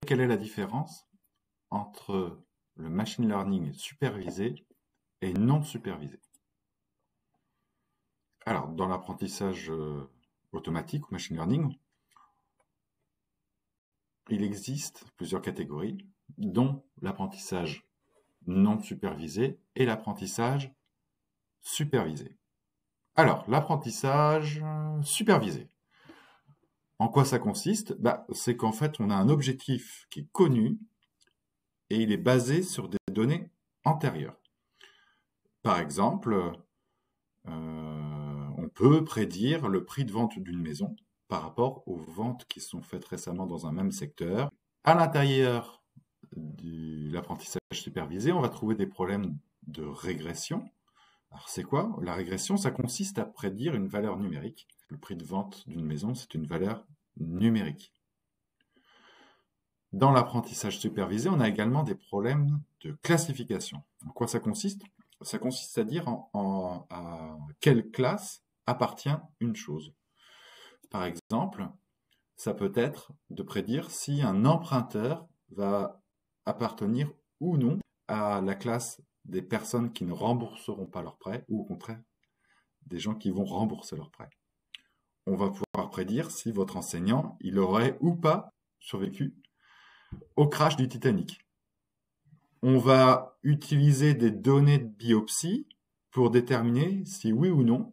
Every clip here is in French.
quelle est la différence entre le machine learning supervisé et non supervisé? Alors, dans l'apprentissage automatique ou machine learning, il existe plusieurs catégories, dont l'apprentissage non supervisé et l'apprentissage supervisé. Alors, l'apprentissage supervisé. En quoi ça consiste? C'est qu'en fait, on a un objectif qui est connu et il est basé sur des données antérieures. Par exemple, on peut prédire le prix de vente d'une maison par rapport aux ventes qui sont faites récemment dans un même secteur. À l'intérieur de l'apprentissage supervisé, on va trouver des problèmes de régression. Alors c'est quoi? La régression, ça consiste à prédire une valeur numérique. Le prix de vente d'une maison, c'est une valeur numérique. Dans l'apprentissage supervisé, on a également des problèmes de classification. En quoi ça consiste? Ça consiste à dire à quelle classe appartient une chose. Par exemple, ça peut être de prédire si un emprunteur va appartenir ou non à la classe des personnes qui ne rembourseront pas leur prêt ou au contraire des gens qui vont rembourser leur prêt. On va pouvoir prédire si votre enseignant, il aurait ou pas survécu au crash du Titanic. On va utiliser des données de biopsie pour déterminer si oui ou non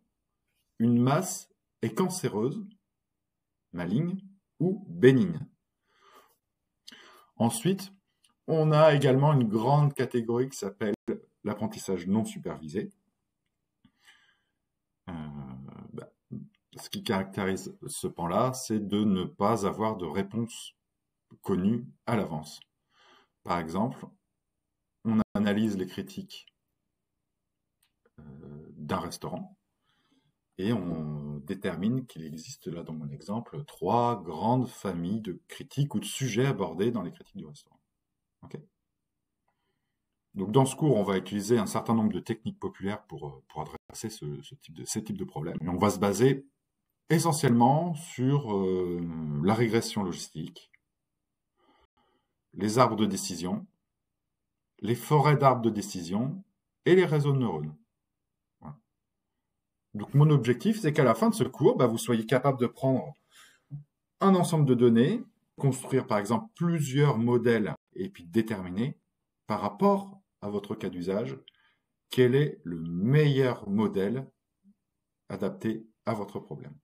une masse est cancéreuse, maligne ou bénigne. Ensuite, on a également une grande catégorie qui s'appelle l'apprentissage non supervisé. Ce qui caractérise ce pan-là, c'est de ne pas avoir de réponse connue à l'avance. Par exemple, on analyse les critiques d'un restaurant et on détermine qu'il existe là, dans mon exemple, 3 grandes familles de critiques ou de sujets abordés dans les critiques du restaurant. Okay. Donc dans ce cours, on va utiliser un certain nombre de techniques populaires pour adresser ces types de problèmes. Et on va se baser essentiellement sur la régression logistique, les arbres de décision, les forêts d'arbres de décision et les réseaux de neurones. Voilà. Donc mon objectif, c'est qu'à la fin de ce cours, vous soyez capable de prendre un ensemble de données, construire par exemple plusieurs modèles et puis déterminer par rapport à votre cas d'usage quel est le meilleur modèle adapté à votre problème.